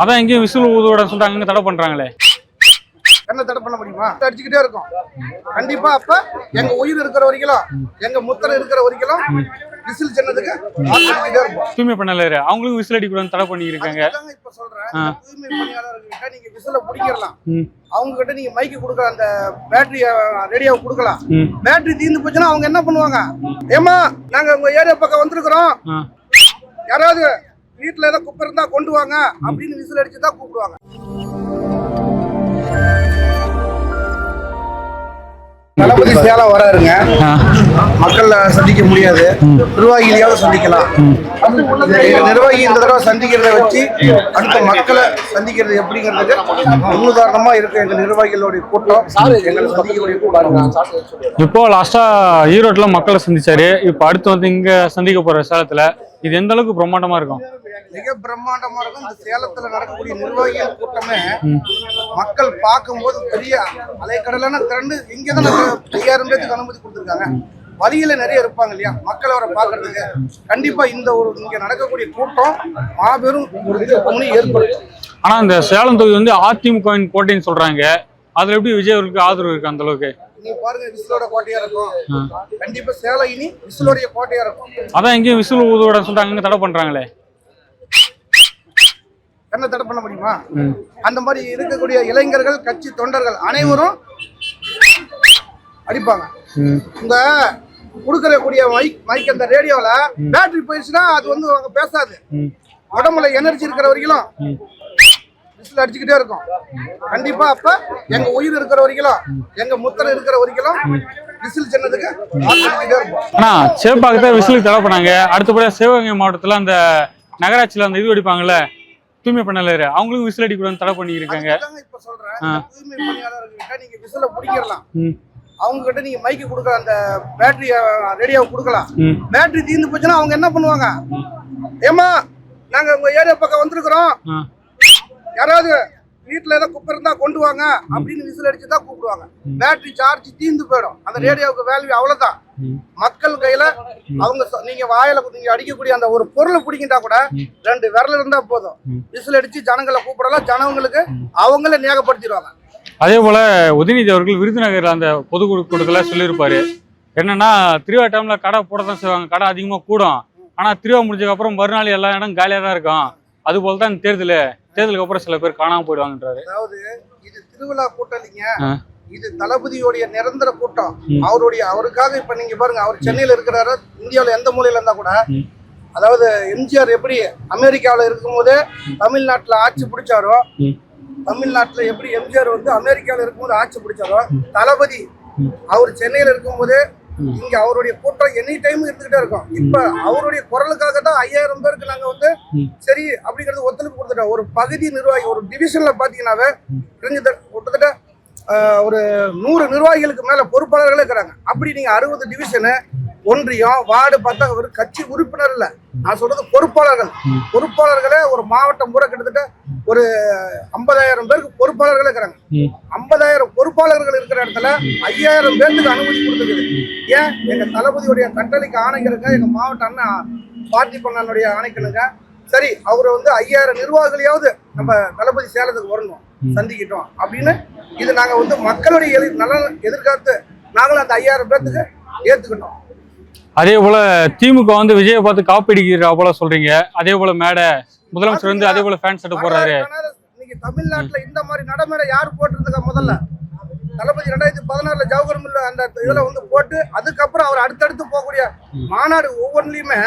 அதான் எங்கேயும் விசில் ஊதுவோட சொல்லிட்டு அங்க தடை பண்றாங்களே. என்ன தடை பண்ண முடியுமா? அடிச்சுக்கிட்டே இருக்கும் கண்டிப்பா. அப்ப எங்க உயிர் இருக்கிற வரைக்கும், எங்க முத்திரை இருக்கிற வரைக்கும் விசில் சின்னதுக்கு தூய்மை பண்ணல அவங்களுக்கும் விசில் அடிக்கூடாது தடை பண்ணி இருக்காங்க. இப்ப சொல்றேன், தூய்மை பணியாளர்கிட்ட நீங்க விசில பிடிக்கலாம், அவங்க கிட்ட நீங்க மைக்கு கொடுக்கலாம், அந்த பேட்டரி ரேடியோவை கொடுக்கலாம். பேட்டரி தீர்ந்து போச்சுன்னா அவங்க என்ன பண்ணுவாங்க? ஏமா நாங்க உங்க ஏரியா பக்கம் வந்திருக்கிறோம், யாராவது வீட்டுல ஏதாவது குப்பை இருந்தா கொண்டு வாங்க அப்படின்னு விசில் அடிச்சுதான் கூப்பிடுவாங்க. தளபதி சேலம் வராருங்க, மக்கள் சந்திக்க முடியாது, நிர்வாகிகளையாவது சந்திக்கலாம். நிர்வாகி இந்த தடவை சந்திக்கிறத வச்சு அடுத்த மக்களை சந்திக்கிறது எப்படிங்கிறதுக்கு முன்னுதாரணமா இருக்கு எங்க நிர்வாகிகளுடைய கூட்டம், எங்களை சந்திக்கக்கூடிய கூட்டம். இப்போ லாஸ்டா ஈரோட்ல மக்களை சந்திச்சாரு, இப்ப அடுத்து வந்து இங்க சந்திக்க போற சேலத்துல இது எந்த அளவுக்கு பிரம்மாண்டமா இருக்கும்? மிக பிரம்மாண்டமா இருக்கும். இந்த சேலத்துல நடக்கக்கூடிய நிர்வாகிகள் கூட்டமே மக்கள் பார்க்கும்போது பெரிய அலைக்கடலான திரண்டு இங்கதான் 5000 பேருக்கு அனுமதி கொடுத்துருக்காங்க. வழியில நிறைய இருப்பாங்க இல்லையா, மக்கள் அவரை பாக்குறதுக்கு. கண்டிப்பா இந்த ஒரு இங்க நடக்கக்கூடிய கூட்டம் மாபெரும் ஒரு முனி ஏற்படும். ஆனா இந்த சேலம் தொகுதி வந்து அதிமுகவின் கோட்டைன்னு சொல்றாங்க, அதுல எப்படி விஜய் அவருக்கு ஆதரவு இருக்கு அந்த அளவுக்கு? நீங்க பாருங்க, விசிலோட கோட்டையா இருக்கும். கண்டிப்பா சேலம் இனி விசிலோடைய கோட்டையா இருக்கும். அதான் எங்கேயும் விசில் ஊதுவோட சொல்லிட்டு அங்க தடை பண்றாங்களே. என்ன தடை பண்ண முடியுமா? அந்த மாதிரி இருக்கக்கூடிய இளைஞர்கள், கட்சி தொண்டர்கள் அனைவரும் அடிப்பாங்க. இந்த கொடுக்கக்கூடிய மைக் அந்த ரேடியோல பேட்டரி போயிடுச்சுன்னா அது வந்து அவங்க பேசாது. உடம்புல எனர்ஜி இருக்கிற வரைக்கும் விசில் அடிச்சுக்கிட்டே இருக்கும் கண்டிப்பா. அப்ப எங்க உயிர் இருக்கிற வரைக்கும், எங்க முத்திரை இருக்கிற வரைக்கும் விசில் சின்னதுக்கு ஆனா சேப்பாக்கத்தை விசிலுக்கு தடை பண்ணாங்க. அடுத்தபடியா சிவகங்கை மாவட்டத்துல அந்த நகராட்சியில அந்த இது அடிப்பாங்கல்ல, தூய்மை பண்ணல அவங்களுக்கும் விசில் அடிக்கூடாது தடை பண்ணி இருக்காங்க. இப்ப சொல்றேன், தூய்மை பணியாளர்கிட்ட நீங்க விசில பிடிக்கலாம், அவங்க கிட்ட நீங்க மைக்கு கொடுக்கலாம், அந்த பேட்டரி ரேடியோவை கொடுக்கலாம். பேட்டரி தீர்ந்து போச்சுன்னா அவங்க என்ன பண்ணுவாங்க? ஏமா நாங்க உங்க ஏரியா பக்கம் வந்திருக்கிறோம், யாராவது வீட்டுல ஏதாவது குப்பை இருந்தா கொண்டு வாங்க அப்படின்னு விசில் அடிச்சுதான் கூப்பிடுவாங்க. பேட்டரி சார்ஜ் தீர்ந்து போயிடும். அந்த ரேடியோவுக்கு வேல்யூ அவ்வளவுதான். மக்கள் கையில அவங்க நீங்க வாயில நீங்க அடிக்கக்கூடிய அந்த ஒரு பொருளை பிடிக்கிட்டா கூட 2 விரல் இருந்தா போதும், விசில் அடிச்சு ஜனங்களை கூப்பிடலாம். ஜனங்களுக்கு அவங்கள ஞாபகப்படுத்திடுவாங்க. அதே போல உதயநிதி அவர்கள் விருதுநகர்ல அந்த பொதுக்கூட்டத்துல சொல்லியிருப்பாரு, என்னன்னா திருவிழா டைம்ல கடை போடத்தான் செய்வாங்க, கடை அதிகமா கூடும், ஆனா திருவிழா முடிஞ்சதுக்கு அப்புறம் மறுநாள் எல்லா இடம் காலியா தான் இருக்கும். அது போலதான் தேர்தலுக்கு அப்புறம் சில பேர் காணாம போயிடுவாங்கன்றாரு. அதாவது இது திருவிழா கூட்டம் இல்லைங்க, இது தளபதியோடைய நிரந்தர கூட்டம். அவருக்காக இப்ப நீங்க பாருங்க, அவர் சென்னையில இருக்கிறாரு, இந்தியாவில எந்த மூலையில இருந்தா கூட. அதாவது எம்ஜிஆர் எப்படி அமெரிக்காவில இருக்கும் போது தமிழ்நாட்டுல ஆட்சி பிடிச்சாரோ, தமிழ்நாட்டுல எப்படி எம்ஜிஆர் வந்து அமெரிக்காவில இருக்கும்போது ஆட்சி பிடிச்சாரோ, தளபதி அவர் சென்னையில இருக்கும் போது இங்க அவருடைய கூட்டம் எனி டைம் இருந்துகிட்டே இருக்கும். இப்ப அவருடைய குரலுக்காக தான் 5000 பேருக்கு நாங்க வந்து சரி அப்படிங்கறது ஒத்துழைப்பு கொடுத்துட்டோம். ஒரு பகுதி நிர்வாகி, ஒரு டிவிஷன்ல பாத்தீங்கன்னாவே கிட்டத்தட்ட ஒரு 100 நிர்வாகிகளுக்கு மேல பொறுப்பாளர்களே இருக்கிறாங்க. அப்படி நீங்க 60 டிவிஷனு, ஒன்றியம், வார்டு பார்த்தா ஒரு கட்சி உறுப்பினர் இல்ல, நான் சொல்றது பொறுப்பாளர்களே ஒரு மாவட்டம் பூரா கிட்டத்தட்ட ஒரு 50,000 பேருக்கு பொறுப்பாளர்களே இருக்கிறாங்க. 50,000 பொறுப்பாளர்கள் இருக்கிற இடத்துல 5000 பேருக்கு அனுமதி கொடுத்துருக்குது. ஏன்? எங்க தளபதியுடைய கட்டளைக்கு ஆணைக்கிறங்க, எங்க மாவட்ட அண்ணன் பார்ட்டி பண்ணனுடைய ஆணைக்கணுங்க. சரி, அவரை வந்து 5000 நிர்வாகிகளையாவது நம்ம தளபதி சேலத்துக்கு வரணும், சந்திக்கிட்டோம் அப்படின்னு இது நாங்க வந்து மக்களுடைய நலன் எதிர்காத்து நாங்களும் அந்த 5000 பேருக்கு ஏத்துக்கிட்டோம். அதே போல திமுக வந்து விஜயை பார்த்து காப்பீடிக்கிறா போல சொல்றீங்க. அதே போல மேடை முதலமைச்சர் வந்து அதே போல ஃபேன் செட் போடுறாரு. இன்னைக்கு தமிழ்நாட்டுல இந்த மாதிரி நடைமுறை யாரு போட்டுருந்துக்கா? முதல்ல தளபதி 2016 ஜவஹர் மில்ல அந்த இதுல வந்து போட்டு, அதுக்கப்புறம் அவர் அடுத்தடுத்து போகக்கூடிய மாநாடு ஒவ்வொன்றிலுமே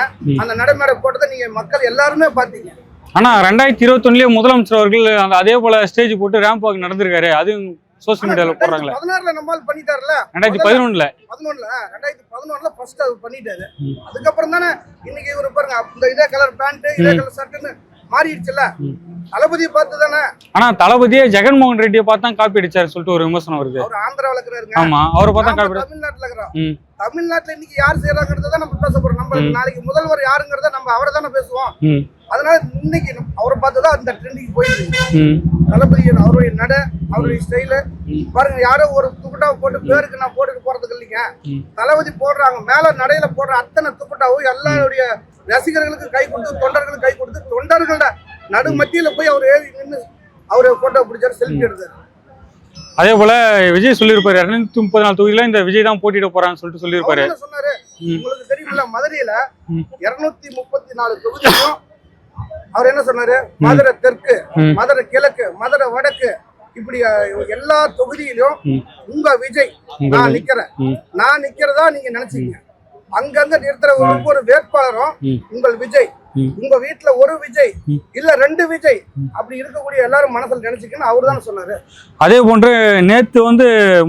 அந்த நடைமுறை போட்டதை நீங்க மக்கள் எல்லாருமே பாத்தீங்க. ஆனா 2021 முதலமைச்சர் அவர்கள் அந்த அதே போல ஸ்டேஜ் போட்டு ரேம்ப் வாக் நடந்திருக்காரு. அது சோசியல் மீடியால போடுறாங்களே. 2016 நம்மால் பண்ணிட்டார்ல, 2011 ஃபர்ஸ்ட் அவர் பண்ணிட்டாரு. அதுக்கப்புறம் தானே இன்னைக்கு இவரு பாருங்க, இந்த இதே கலர் பேண்ட், இதே கலர் ஷர்ட்னு மாறிடுச்சுல, தளபதியை பார்த்து தானே. ஆனா தளபதியே ஜெகன்மோகன் ரெட்டியை பார்த்தா காப்பி அடிச்சாரு சொல்லிட்டு ஒரு விமர்சனம் வருது. அவர் ஆந்திராவில் இருக்கிறாருங்க. ஆமா, அவரை பார்த்தா காப்பி. தமிழ்நாட்டுல இருக்கிறோம். தமிழ்நாட்டுல இன்னைக்கு யார் செய்யறாங்கிறத நம்ம பேச போறோம். நம்ம நாளைக்கு முதல்வர் யாருங்கிறத நம்ம அவரை தானே பேசுவோம். அதனால இன்னைக்கு அவரை பார்த்துதான் அந்த ட்ரெண்டிங் போயிருக்கு. தளபதி அவருடைய நட, அவருடைய ஸ்டைலு பாருங்க. யாரோ ஒரு துப்பட்டாவை போட்டு பேருக்கு நான் போட்டுட்டு போறதுக்கு இல்லைங்க, தளபதி போடுறாங்க மேல நடையில போடுற அத்தனை துப்பட்டாவும் எல்லாருடைய ரசிகர்களுக்கு கை கொடுத்து, தொண்டர்களுக்கு கை கொடுத்து, தொண்டர்களோட நடு மத்தியில போய் அவர் ஏறி நின்று அவரு போட்டோ பிடிச்சாரு, செல்ஃபி எடுத்தாரு. அதே போல விஜய் சொல்லியிருப்பாரு 234 தொகுதியில இந்த விஜய் தான் போட்டியிட போறான்னு சொல்லிட்டு சொல்லியிருப்பாரு. சொன்னாரு உங்களுக்கு தெரியுமில்ல, மதுரையில 234 தொகுதியும் அவர் என்ன சொன்னாரு, மதுரை தெற்கு, மதுரை கிழக்கு, மதுரை வடக்கு, இப்படி எல்லா தொகுதியிலும் உங்க விஜய் நான் நிக்கிறேன், நான் நிக்கிறதா நீங்க நினைச்சீங்க. அங்கங்க நிறுத்துற ஒவ்வொரு வேட்பாளரும் உங்கள் விஜய், உங்க வீட்டுல ஒரு விஜய் இல்ல 2 விஜய் அப்படி இருக்கக்கூடிய எல்லாரும் மனசுல நினைச்சுக்கன்னு அவரு தானே சொன்னாரு. அதே போன்று நேத்து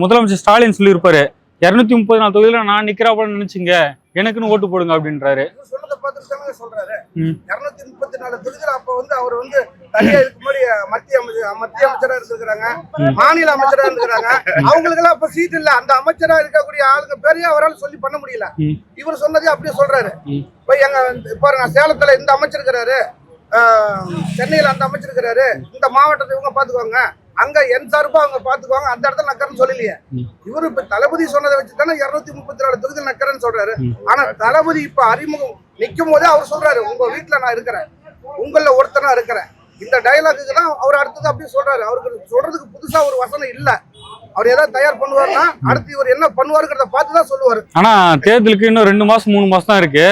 முதலமைச்சர் ஸ்டாலின் சொல்லியிருப்பாரு 234 தொகுதியில நான் நிக்கிறப்ப நினைச்சுங்க எனக்குன்னு ஓட்டு போடுங்க அப்படின்றாரு. சொன்னதை பார்த்துட்டு சொல்றாரு 234 தொகுதியில அப்ப அவர் தனியா இதுக்கு முன்னாடி மத்திய அமைச்சரா இருந்திருக்கிறாங்க, மாநில அமைச்சரா இருந்திருக்கிறாங்க. அவங்களுக்கு எல்லாம் அப்ப சீட் இல்ல. அந்த அமைச்சரா இருக்கக்கூடிய ஆளுங்க பேரையும் அவரால் சொல்லி பண்ண முடியல. இவர் சொன்னதே அப்படியே சொல்றாரு. இப்ப எங்க பாருங்க, சேலத்துல இந்த அமைச்சர் இருக்கிறாரு, சென்னையில அந்த அமைச்சர் இருக்கிறாரு, இந்த மாவட்டத்தை இவங்க பாத்துக்குவாங்க, அங்க என் சார்பா அவங்க பாத்துக்குவாங்க, அந்த இடத்துல நக்கறன்னு சொல்லலையே. இவரு இப்ப தளபதி சொன்னதை வச்சுதானே 234 தொகுதியில் நக்கறன்னு சொல்றாரு. ஆனா தளபதி இப்ப அறிமுகம் நிக்கும் போதே அவர் சொல்றாரு உங்க வீட்டுல நான் இருக்கிறேன், உங்கள ஒருத்தனா இருக்கிறேன். இந்த டயலாக்கு தான் அவர் அடுத்தது அப்படியே சொல்றாரு. அவருக்கு சொல்றதுக்கு புதுசா ஒரு வசனம் இல்ல. அவர் ஏதாவது தயார் பண்ணுவாருன்னா அடுத்து இவர் என்ன பண்ணுவாருங்கிறத பார்த்துதான் சொல்லுவாரு. ஆனா தேர்தலுக்கு இன்னும் 2 மாசம் 3 மாசம் தான் இருக்கு.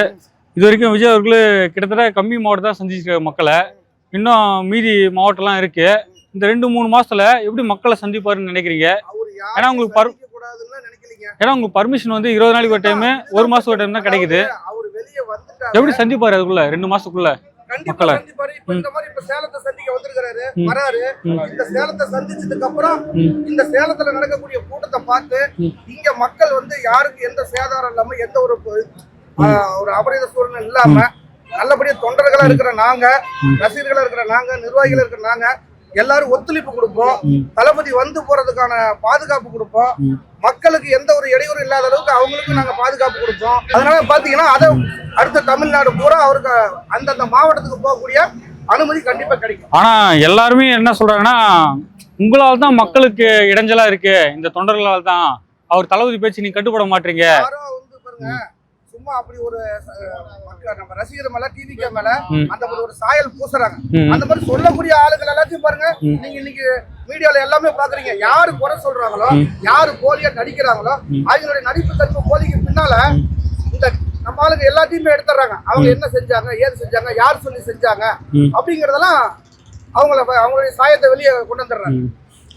இது வரைக்கும் விஜய் அவர்கள் கிட்டத்தட்ட கம்மி மாவட்டம் தான் சந்திச்சிருக்க மக்களை, இன்னும் மீதி மாவட்டம்லாம் இருக்கு. இந்த 2-3 மாசத்துல எப்படி மக்களை சந்திப்பாருன்னு நினைக்கிறீங்க? ஏன்னா உங்களுக்கு பர்மிஷன் 20 நாளைக்கு ஒரு டைம், 1 மாசம் ஒரு டைம் தான் கிடைக்குது. எப்படி சந்திப்பாரு அதுக்குள்ள 2 மாசத்துக்குள்ள மக்களை? இந்த மாதிரி இப்ப சேலத்தை சந்திக்க வந்திருக்கிறாரு, வராரு. இந்த சேலத்தை சந்திச்சதுக்கு அப்புறம் இந்த சேலத்துல நடக்கக்கூடிய கூட்டத்தை பார்த்து இங்க மக்கள் யாருக்கு எந்த சேதாரம் இல்லாம, எந்த ஒரு அபரித சூழ்நிலை இல்லாம நல்லபடியா தொண்டர்களா இருக்கிற நாங்க, ரசிகர்களா இருக்கிற நாங்க, நிர்வாகிகளா இருக்கிற நாங்க எல்லாரும் ஒத்துழைப்பு கொடுப்போம். தளபதி போறதுக்கான பாதுகாப்பு கொடுப்போம். மக்களுக்கு எந்த ஒரு இடையூறு இல்லாத அளவுக்கு அவங்களுக்கு நாங்க பாதுகாப்பு கொடுப்போம். அதனால பாத்தீங்கன்னா அதை அடுத்த தமிழ்நாடு பூரா அவருக்கு அந்தந்த மாவட்டத்துக்கு போகக்கூடிய அனுமதி கண்டிப்பா கிடைக்கும். ஆனா எல்லாருமே என்ன சொல்றாங்கன்னா, உங்களால் தான் மக்களுக்கு இடைஞ்சலா இருக்கு, இந்த தொண்டர்களால் தான், அவர் தளபதி பேச்சு நீங்க கட்டுப்பட மாட்டீங்க. பாருங்க, சும்மா அப்படி ஒரு நம்ம ரசிகர் மேல, டிவிகே மேல அந்த ஒரு சாயல் பூசுறாங்க. அந்த மாதிரி சொல்லக்கூடிய ஆளுகள் எல்லாத்தையும் பாருங்க, நீங்க இன்னைக்கு மீடியால எல்லாமே பாக்குறீங்க. யாரு குறை சொல்றாங்களோ, யாரு போலியா நடிக்கிறாங்களோ, அவங்களுடைய நடிப்பு தன்மை போலிக்கு பின்னால இந்த நம்ம ஆளுங்க எல்லாத்தையுமே எடுத்துறாங்க. அவங்க என்ன செஞ்சாங்க, ஏது செஞ்சாங்க, யார் சொல்லி செஞ்சாங்க அப்படிங்கறதெல்லாம் அவங்களுடைய சாயத்தை வெளியே கொண்டு வந்துடுறாங்க.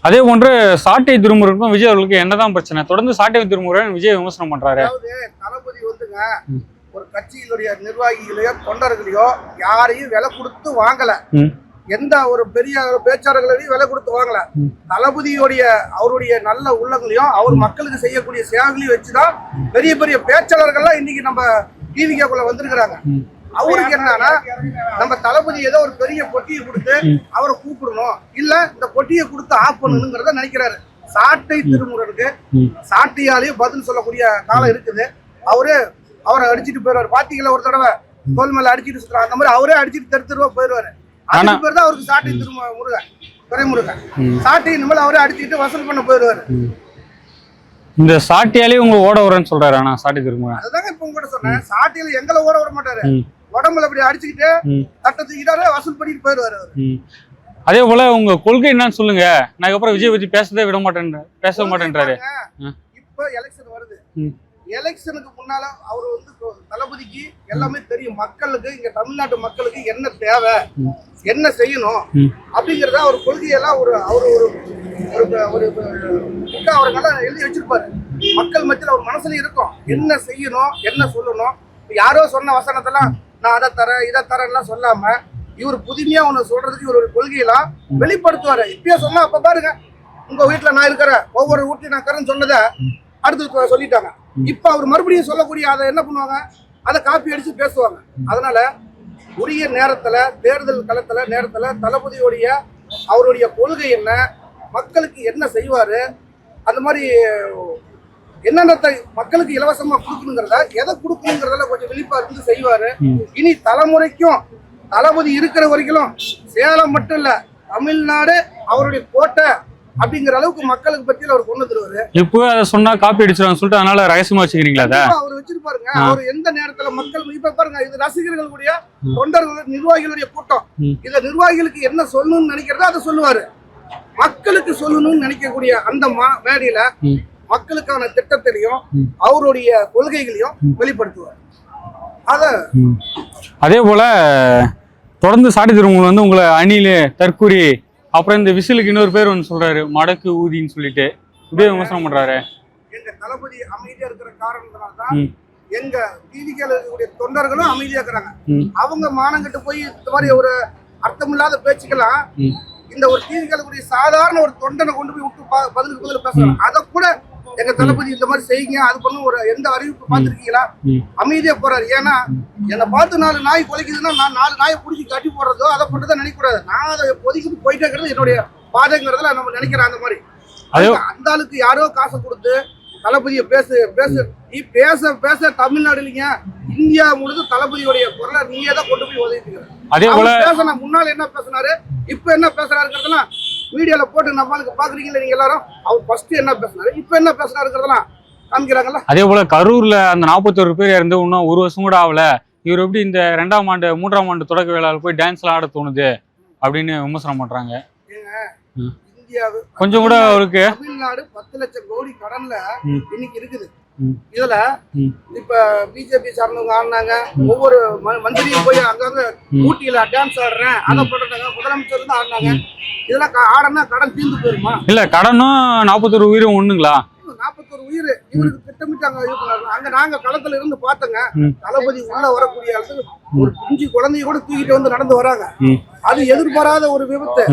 அதே போன்று சாட்டை திருமுருகனுக்கும் விஜய் அவர்களுக்கு என்னதான் பிரச்சனை? தொடர்ந்து சாட்டை திருமுருகன் விஜய் விமர்சனம் பண்றாரு. அதாவது தளபதி ஒரு கட்சியினுடைய நிர்வாகிகளையோ தொண்டர்களையோ யாரையும் விலை கொடுத்து வாங்கல, எந்த ஒரு பெரிய பேச்சாளர்களையும் விலை கொடுத்து வாங்கல. தளபதியுடைய அவருடைய நல்ல உள்ளங்களையும் அவர் மக்களுக்கு செய்யக்கூடிய சேவைகளையும் வச்சுதான் பெரிய பெரிய பேச்சாளர்கள்லாம் இன்னைக்கு நம்ம டிவிக்குள்ள வந்திருக்கிறாங்க. அவருக்கு என்னன்னா, நம்ம தளபதி ஏதோ ஒரு பெரிய பொட்டியை கொடுத்து அவரை கூப்பிடணும், இல்ல இந்த பொட்டியை கொடுத்து ஆஃப் பண்ணணுங்கிறத நினைக்கிறாரு. சாட்டை திருமுருகனுக்கு சாட்டையாலேயும் பதில் சொல்லக்கூடிய காலம் இருக்குது. அவரை அடிச்சுட்டு போயிடுவாரு. பாத்தீங்களா, ஒரு தடவை தோல் மேல அடிச்சுட்டு சுத்துறாரு, அந்த மாதிரி அவரே அடிச்சுட்டு தெருவா போயிடுவாரு. அதுக்கு பேர் தான் அவருக்கு சாட்டை திருமுருகன், துரைமுருகன். சாட்டை இனிமேல் அவரே அடிச்சுட்டு வசூல் பண்ண போயிடுவாரு. இந்த சாட்டியாலே உங்க ஓட வரேன்னு சொல்றாரு. ஆனா சாட்டை திருமுருகன் அதுதாங்க இப்ப உங்ககிட்ட சொன்னேன், சாட்டையில எங்களை ஓட விட மாட்டாரு, உடம்புல அப்படி அடிச்சுக்கிட்டு தட்டை தூக்கிட்டாரு, வசூல் பண்ணிட்டு போயிடுவாரு. அதே போல உங்க கொள்கை என்னன்னு சொல்லுங்க, நான் அப்புறம் விஜய் பத்தி பேசவே விட மாட்டேன், பேச மாட்டேன்றாரு. இப்ப எலெக்ஷன் வருது, எலெக்ஷனுக்கு முன்னால அவரு தளபதிக்கு எல்லாமே தெரியும். மக்களுக்கு, இங்க தமிழ்நாட்டு மக்களுக்கு என்ன தேவை, என்ன செய்யணும் அப்படிங்கறத அவர் கொள்கையெல்லாம் அவருங்கெல்லாம் எழுதி வச்சிருப்பாரு. மக்கள் மத்தியில் அவர் மனசுல இருக்கும், என்ன செய்யணும், என்ன சொல்லணும். யாரோ சொன்ன வசனத்தெல்லாம் நான் அதை தரேன் இதை தரேன்லாம் சொல்லாம இவர் புதுமையா ஒண்ணு சொல்றதுக்கு இவருடைய கொள்கையெல்லாம் வெளிப்படுத்துவாரு. இப்பயே சொன்னா அப்ப பாருங்க, உங்க வீட்டுல நான் இருக்கிறேன், ஒவ்வொரு வீட்லயும் நான் இருக்கிறேன்னு சொன்னதை அடுத்து சொல்லிட்டாங்க. இப்ப அவர் மறுபடியும் சொல்லக்கூடிய அதை என்ன பண்ணுவாங்க, அதை காப்பி அடிச்சு பேசுவாங்க. அதனால உரிய நேரத்துல, தேர்தல் களத்துல நேரத்துல தளபதியுடைய அவருடைய கொள்கை என்ன, மக்களுக்கு என்ன செய்வாரு, அந்த மாதிரி என்னென்ன மக்களுக்கு இலவசமா கொடுக்கணுங்கிறத, எதை கொடுக்கணுங்கிறதுல கொஞ்சம் விழிப்பா இருந்து செய்வாரு. இனி தலைமுறைக்கும் தளபதி இருக்கிற வரைக்கும் சேலம் மட்டும் இல்ல, தமிழ்நாடு அவருடைய கோட்டை அப்படிங்கிற அளவுக்கு மக்களுக்கு பத்தியில அவர் கொண்டு தருவாரு. இப்போ அதை சொன்னா காப்பி அடிச்சிருவாங்க சொல்லிட்டு அதனால ரகசியமா வச்சுக்கிறீங்களா அதை? அவர் வச்சிருப்பாருங்க. அவர் எந்த நேரத்துல மக்கள் இப்ப பாருங்க, இது ரசிகர்களுடைய தொண்டர்கள் நிர்வாகிகளுடைய கூட்டம். இத நிர்வாகிகளுக்கு என்ன சொல்லணும்னு நினைக்கிறதோ அதை சொல்லுவாரு. மக்களுக்கு சொல்லணும்னு நினைக்கக்கூடிய அந்த மேடையில மக்களுக்கான திட்டத்திலையும் அவருடைய கொள்கைகளையும் வெளிப்படுத்துவார். அதே போல தொடர்ந்து சாட்டி திருமணம் வந்து உங்களை அணிலு தற்கூரி அப்புறம் இந்த விசிலுக்கு இன்னொரு பேர் ஒன்று சொல்றாரு மடக்கு ஊதின்னு சொல்லிட்டு இப்படியே விமர்சனம் பண்றாரு. எங்க தளபதி அமைதியா இருக்கிற காரணத்தினால்தான் எங்க டிவிகள் இருக்கக்கூடிய தொண்டர்களும் அமைதியா இருக்கிறாங்க. அவங்க மானங்கிட்டு போய் இந்த மாதிரி ஒரு அர்த்தமில்லாத பேச்சுக்கெல்லாம் இந்த ஒரு டிவிகளுடைய சாதாரண ஒரு தொண்டனை கொண்டு போய் விட்டு பதிலுக்கு பதில் பேசலாம். அதை கூட எங்க தளபதி இந்த மாதிரி செய்யுங்க அது பண்ண ஒரு எந்த அறிவிப்பு பார்த்துருக்கீங்களா? அமைதியா போறாரு. ஏன்னா என்னை பார்த்து 4 நாய் கொலைக்குதுன்னா நான் 4 நாயை பிடிச்சி கட்டி போடுறதோ அதை போட்டுதான் நினைக்கூடாது. நான் அதை ஒதுக்கிட்டு போயிட்டே இருக்கிறது என்னுடைய பாதைங்கிறதுல நம்ம நினைக்கிறேன். அந்த மாதிரி அந்த ஆளுக்கு யாரோ காசை கொடுத்து தளபதியை பேசு பேசு நீ பேச பேச தமிழ்நாடு இல்லைங்க இந்தியா முழுது தளபதியுடைய குரலை நீயே தான் கொண்டு போய் உதவிட்டு பேசணும். முன்னால என்ன பேசினாரு இப்ப என்ன பேசுறாருங்கிறதுலாம் வீடியோல போட்டு நம்மளுக்கு பாக்குறீங்களா நீங்க எல்லாரும்? அவர் ஃபர்ஸ்ட் என்ன பேசினாரு இப்ப என்ன பேசுறாருங்கிறதெல்லாம் காமிக்கிறாங்கல்ல. அதே போல கரூர்ல அந்த 41 பேர் இருந்து இன்னும் 1 வருஷம் கூட ஆகல, இவர் எப்படி இந்த 2ஆம் ஆண்டு 3ஆம் ஆண்டு தொடக்க வேளாளர் போய் டான்ஸ்ல ஆட தோணுது அப்படின்னு விமர்சனம் பண்றாங்க. இந்தியாவு கொஞ்சம் கூட அவருக்கு தமிழ்நாடு 10 லட்சம் கோடி கடன்ல இன்னைக்கு இருக்குது. இதுல இப்ப பிஜேபி சார்ந்தவங்க ஆடினாங்க, ஒவ்வொரு மந்திரியும் போய் அங்கங்க ஊட்டியில டான்ஸ் ஆடுறேன் அதை போட்டுட்டாங்க, முதலமைச்சர் இருந்து ஆடினாங்க. இதெல்லாம் ஆடனா கடன் தீர்ந்து போயிருமா? இல்ல கடனும் 41 உயிரும் ஒண்ணுங்களா? 41 உயிர் இவருக்கு திட்டமிட்டாங்க. அங்க நாங்க களத்துல இருந்து பார்த்தங்க, தளபதி உள்ள வரக்கூடிய ஒரு பிஞ்சு குழந்தைய கூட தூக்கிட்டு வந்து நடந்து வராங்க. அது எதிர்பாராத ஒரு விபத்து.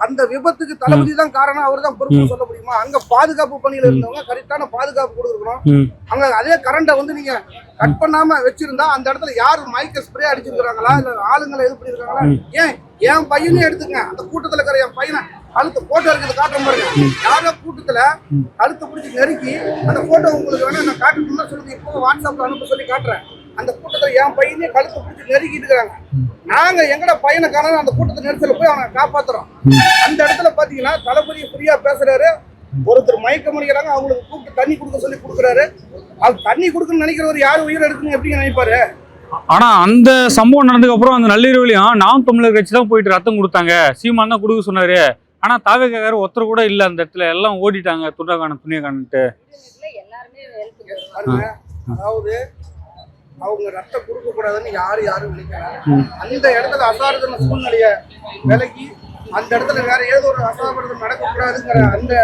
அந்த விபத்துக்கு தளபதி தான் காரணம், அவர் தான் பொறுப்பு சொல்ல முடியுமா? அங்க பாதுகாப்பு பணியில இருந்தவங்க கரெக்டான பாதுகாப்பு கொடுக்கணும். அங்க அதே கரண்ட வந்து நீங்க கட் பண்ணாம வச்சிருந்தா அந்த இடத்துல யாரு மைக்க ஸ்ப்ரே அடிச்சிருக்காங்களா இல்ல ஆளுங்களை எது பண்ணிருக்காங்களா? ஏன் என் பையனே எடுத்துங்க, அந்த கூட்டத்துல இருக்கிற என் பையனை கழுத்து போட்டோ இருக்கிறது காட்டுற பாருங்க. யாரோ கூட்டத்துல கழுத்தை பிடிச்சி நெருக்கி அந்த போட்டோ உங்களுக்கு வேணா நான் காட்டணும்னா சொல்லுங்க, இப்போ வாட்ஸ்அப்ல அனுப்ப சொல்லி காட்டுறேன். அந்த கூட்டத்துல என் பையனே கழுத்தை பிடிச்சி நெருக்கிட்டு இருக்காங்க. நாங்க எங்கட பையனை காண அந்த கூட்டத்தை நெரிசல போய் அவனை காப்பாத்துறோம். அந்த இடத்துல பாத்தீங்கன்னா தளபதி ஃப்ரீயா பேசுறாரு. ஒருத்தர் மயக்கம் அடிக்கிறாங்க, அவங்களுக்கு கூப்பிட்டு தண்ணி கொடுக்க சொல்லி கொடுக்குறாரு. அது தண்ணி கொடுக்குன்னு நினைக்கிறவர் யாரு உயிர் எடுக்குன்னு எப்படி நினைப்பாரு? ஆனா அந்த சம்பவம் நடந்ததுக்கு அப்புறம் அந்த நள்ளிரவுலையும் நாம் தமிழர் கட்சி தான் போயிட்டு ரத்தம் கொடுத்தாங்க, சீமான் தான் கொடுக்க சொன்னாரு. ஆனா தாவேக்காரர் ஒருத்தர் கூட இல்ல அந்த இடத்துல, எல்லாம் ஓடிட்டாங்க துண்டக்கான துணியக்கானட்டு. அதாவது அவங்க ரத்தம் கொடுக்க கூடாதுன்னு யாரும் நினைக்கிறாங்க. அந்த இடத்துல அசாதாரண சூழ்நிலைய விலகி அந்த இடத்துல வேற ஏதோ ஒரு அசாதாரணம் நடக்கக்கூடாதுங்கிற அந்த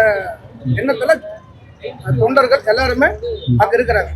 எண்ணத்துல தொண்டர்கள் எல்லாருமே அங்க இருக்கிறாங்க.